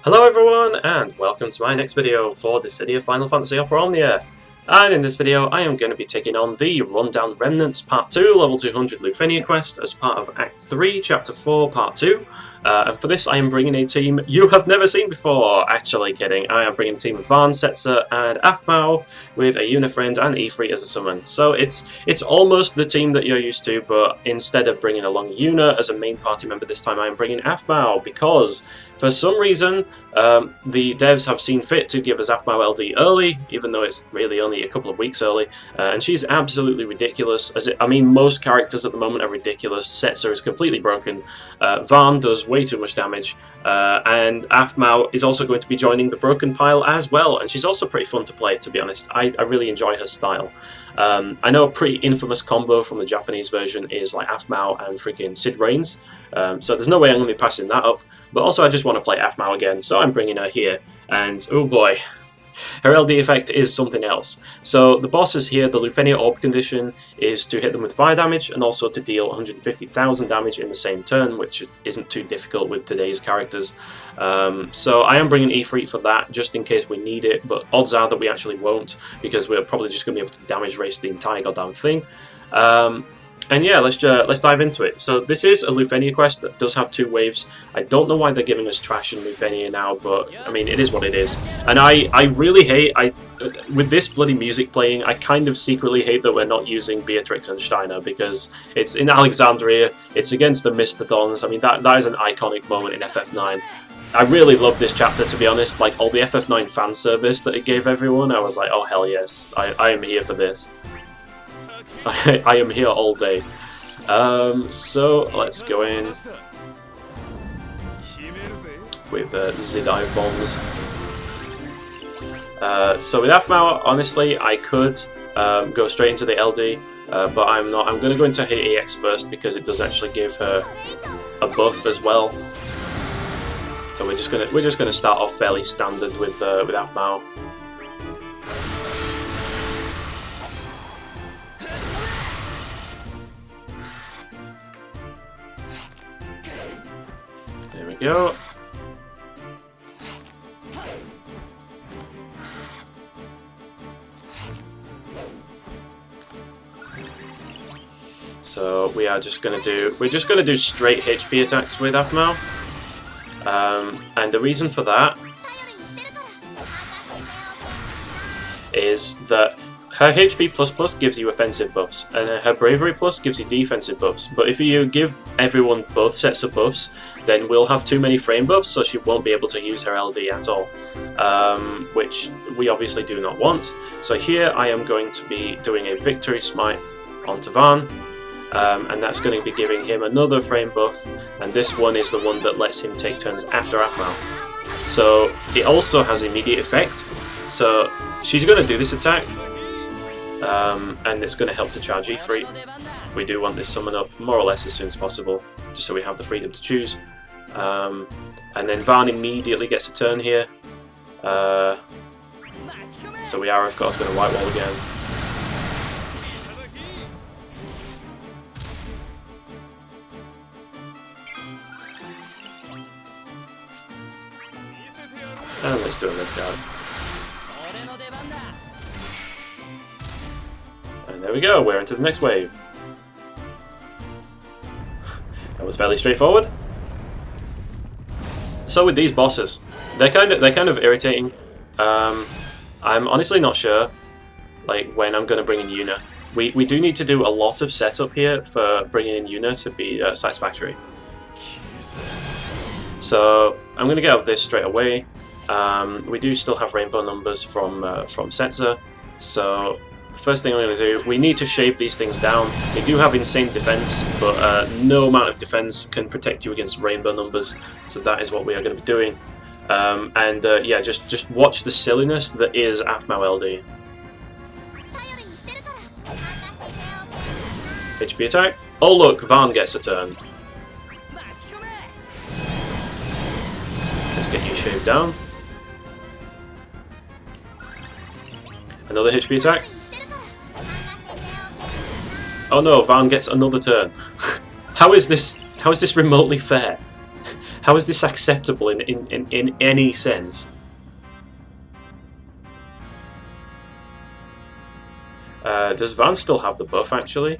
Hello everyone, and welcome to my next video for the City of Final Fantasy Opera Omnia. And in this video I am going to be taking on the Rundown Remnants Part 2 Level 200 Lufenia quest as part of Act 3 Chapter 4 Part 2. And for this I am bringing a team you have never seen before. Actually kidding, I am bringing a team of Vaan, Setzer and Aphmau with a Unifriend and E3 as a summon. So it's almost the team that you're used to, but instead of bringing along Una as a main party member this time I am bringing Aphmau because for some reason the devs have seen fit to give us Aphmau LD early, even though it's really only a couple of weeks early, and she's absolutely ridiculous. I mean, most characters at the moment are ridiculous. Setzer is completely broken, Vaan does way too much damage, and Aphmau is also going to be joining the broken pile as well, and she's also pretty fun to play, to be honest. I really enjoy her style. I know a pretty infamous combo from the Japanese version is like Aphmau and freaking Cid Raines, so there's no way I'm going to be passing that up, but also I just want to play Aphmau again, so I'm bringing her here, and oh boy, her LD effect is something else. So the bosses here, the Lufenia Orb condition is to hit them with fire damage and also to deal 150,000 damage in the same turn, which isn't too difficult with today's characters. So I am bringing E3 for that, just in case we need it, but odds are that we actually won't, because we're probably just going to be able to damage race the entire goddamn thing. And yeah, let's dive into it. So this is a Lufenia quest that does have 2 waves. I don't know why they're giving us trash in Lufenia now, but I mean, it is what it is. And I really hate, with this bloody music playing, I kind of secretly hate that we're not using Beatrix and Steiner, because it's in Alexandria, it's against the Mastodons. I mean, that is an iconic moment in FF9. I really love this chapter, to be honest. Like, all the FF9 fan service that it gave everyone, I was like, oh hell yes, I am here for this. I am here all day. So let's go in with Cid bombs. So with Aphmau, honestly, I could go straight into the LD, but I'm not. I'm going to go into her EX first because it does actually give her a buff as well. So we're just gonna start off fairly standard with Aphmau. There we go. So we are just gonna do straight HP attacks with Aphmau. And the reason for that is that her HP plus gives you offensive buffs, and her Bravery plus gives you defensive buffs. But if you give everyone both sets of buffs, then we'll have too many frame buffs, so she won't be able to use her LD at all, which we obviously do not want. So here I am going to be doing a Victory Smite onto Vaan, and that's going to be giving him another frame buff, and this one is the one that lets him take turns after Aphmau. So it also has immediate effect, so she's going to do this attack. And it's going to help to charge E3. We do want this summon up more or less as soon as possible, just so we have the freedom to choose. And then Vaan immediately gets a turn here. So we are of course going to white wall again. And let's do a red card. And there we go, we're into the next wave. That was fairly straightforward. So with these bosses, they're kind of irritating. I'm honestly not sure, like, when I'm going to bring in Una. We do need to do a lot of setup here for bringing in Una to be satisfactory. So I'm going to get up this straight away. We do still have rainbow numbers from Setzer, so first thing I'm going to do, we need to shave these things down. They do have insane defense, but no amount of defense can protect you against rainbow numbers, so that is what we are going to be doing. Yeah, just watch the silliness that is Aphmau LD. HP attack. Oh look, Vaan gets a turn. Let's get you shaved down. Another HP attack. Oh no, Vaan gets another turn. How is this remotely fair? How is this acceptable in any sense? Does Vaan still have the buff, actually?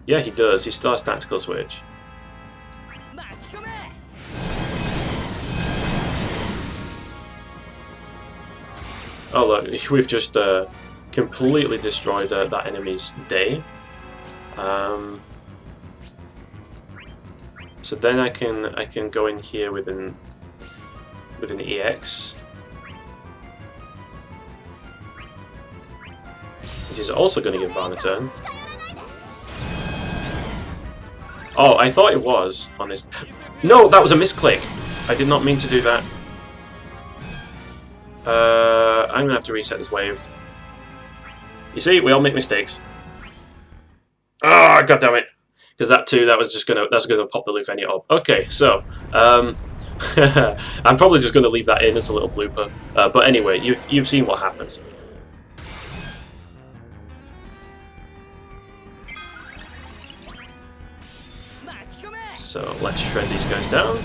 Yeah, he does. He still has tactical switch. Oh look, we've just completely destroyed that enemy's day. So then I can go in here with an EX, which is also going to give Vaan a turn. Oh, I thought it was on this. No, that was a misclick. I did not mean to do that. I'm gonna have to reset this wave. You see, we all make mistakes. Ah, oh, goddammit! Because that's gonna pop the Lufenia up. Okay, so I'm probably just gonna leave that in as a little blooper. But anyway, you've seen what happens. So let's shred these guys down.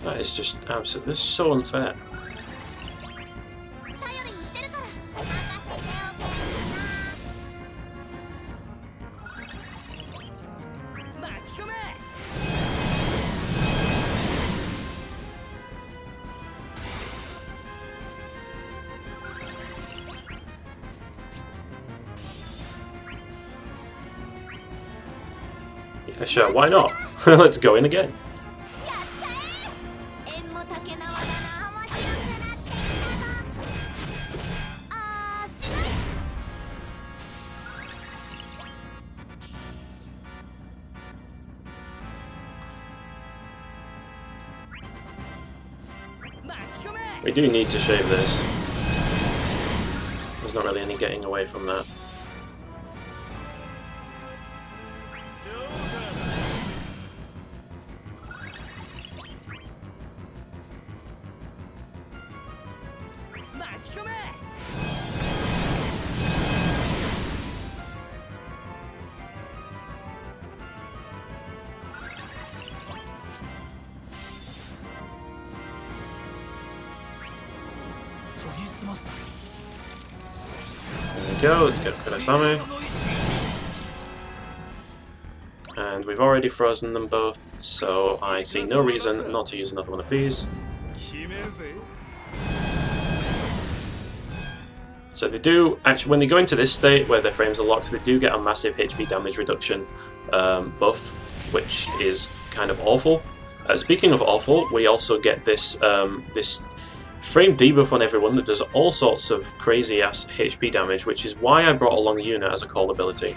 That is just absolutely, this is so unfair. Yeah, sure, why not? Let's go in again. We do need to shave this. There's not really any getting away from that. There we go, let's get Kurasame. And we've already frozen them both, so I see no reason not to use another one of these. So they do, actually, when they go into this state where their frames are locked, they do get a massive HP damage reduction buff, which is kind of awful. Speaking of awful, we also get this this frame debuff on everyone that does all sorts of crazy ass HP damage, which is why I brought along Yuna as a call ability.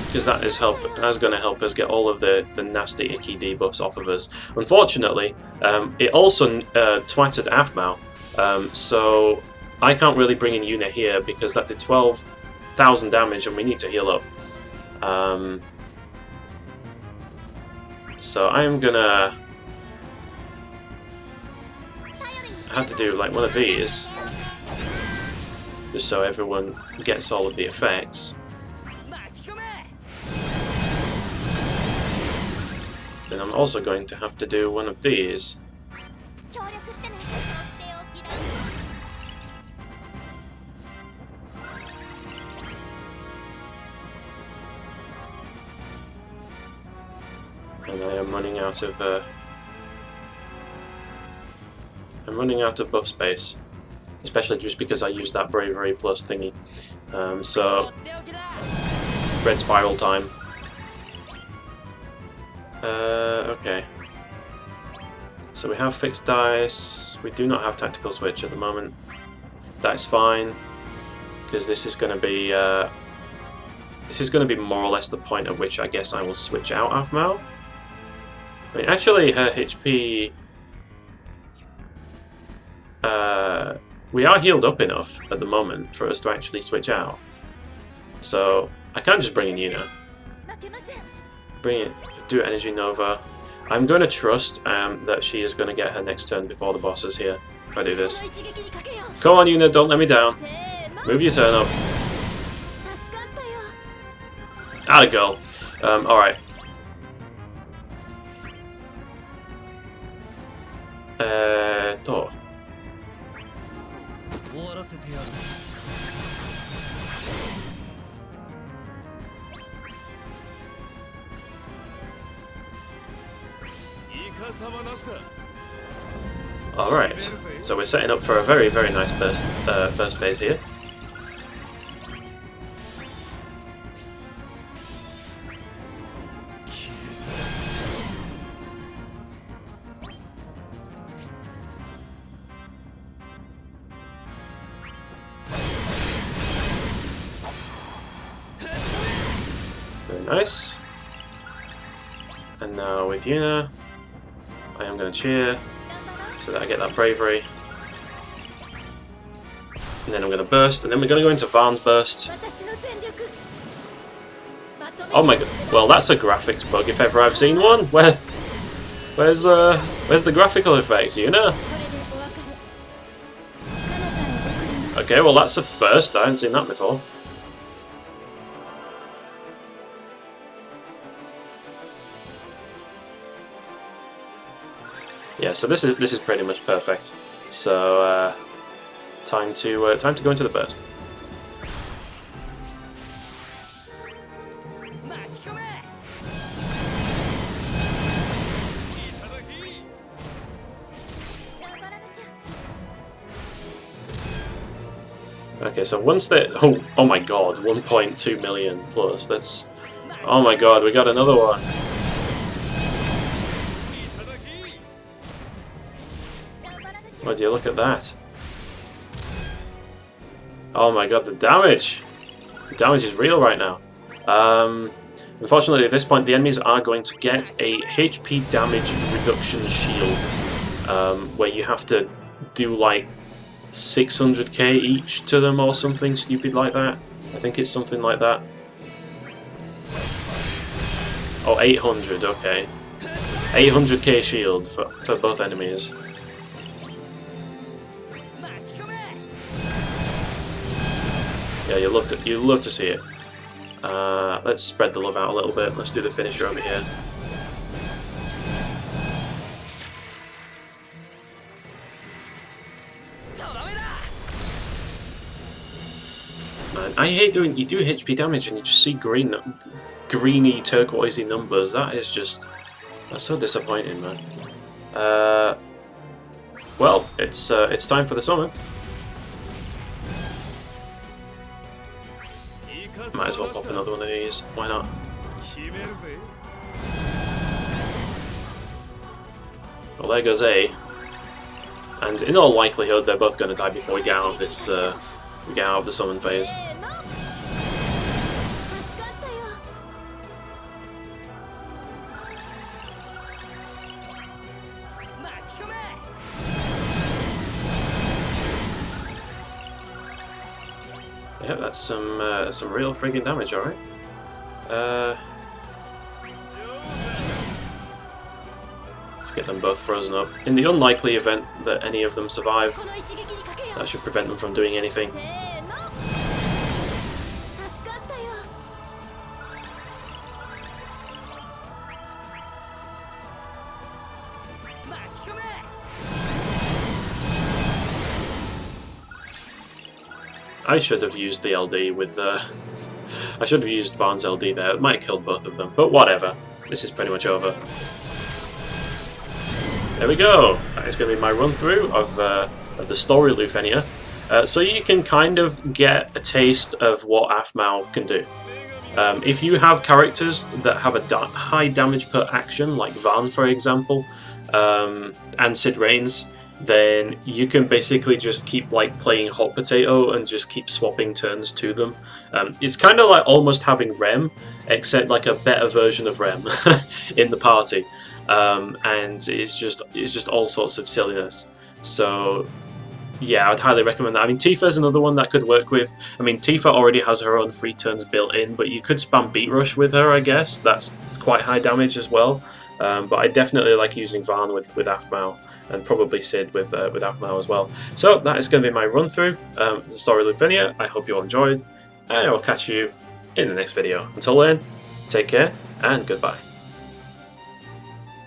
Because that is going to help us get all of the nasty icky debuffs off of us. Unfortunately, it also twatted Aphmau, so I can't really bring in Yuna here because that did 12,000 damage and we need to heal up. So I'm gonna have to do like one of these, just so everyone gets all of the effects. Then I'm also going to have to do one of these. And I am running out of buff space, especially just because I used that bravery plus thingy. So red spiral time. Okay. So we have fixed dice. We do not have tactical switch at the moment. That's fine, because this is going to be more or less the point at which I guess I will switch out Aphmau. I mean, actually, her HP... we are healed up enough at the moment for us to actually switch out. So, I can't just bring in Yuna. Bring it. Do Energy Nova. I'm going to trust that she is going to get her next turn before the boss is here. If I do this. Come on, Yuna, don't let me down. Move your turn up. Atta girl. Alright. Alright, so we're setting up for a very, very nice burst phase here. Very nice. And now with Yuna, I am going to cheer so that I get that bravery. And then I'm going to burst, and then we're going to go into Vaan's burst. Oh my god! Well, that's a graphics bug if ever I've seen one. Where's the graphical effects, Yuna? Okay, well that's a first. I haven't seen that before. Yeah, so this is pretty much perfect. So time to go into the burst. Okay, so once they oh my god, 1.2 million plus. That's oh my god, we got another one. Oh dear, look at that. Oh my god, the damage! The damage is real right now. Unfortunately, at this point, the enemies are going to get a HP damage reduction shield, where you have to do like 600k each to them or something stupid like that. I think it's something like that. Oh, 800, okay. 800k shield for both enemies. Yeah, you love to see it. Let's spread the love out a little bit. Let's do the finisher over here. Man, I hate doing. You do HP damage and you just see greeny, turquoisey numbers. That's so disappointing, man. Well, it's time for the summon. Might as well pop another one of these. Why not? Well, there goes A. And in all likelihood, they're both going to die before we get out of this. We get out of the summon phase. Yeah, that's some real friggin' damage, alright. Let's get them both frozen up. In the unlikely event that any of them survive, that should prevent them from doing anything. I should have used the LD with I should have used Vaan's LD there. It might have killed both of them, but whatever. This is pretty much over. There we go. That is going to be my run through of the story Lufenia. So you can kind of get a taste of what Aphmau can do. If you have characters that have a high damage per action, like Vaan for example, and Cid Raines, then you can basically just keep like playing hot potato and just keep swapping turns to them. It's kind of like almost having Rem, except like a better version of Rem in the party, and it's just all sorts of silliness. So yeah, I'd highly recommend that. I mean, Tifa's another one that could work with. I mean, Tifa already has her own free turns built in, but you could spam Beat Rush with her, I guess. That's quite high damage as well. But I definitely like using Vaan with Aphmau, and probably Cid with Aphmau as well. So that is going to be my run through the story of Lufenia. I hope you all enjoyed, and I will catch you in the next video. Until then, take care and goodbye.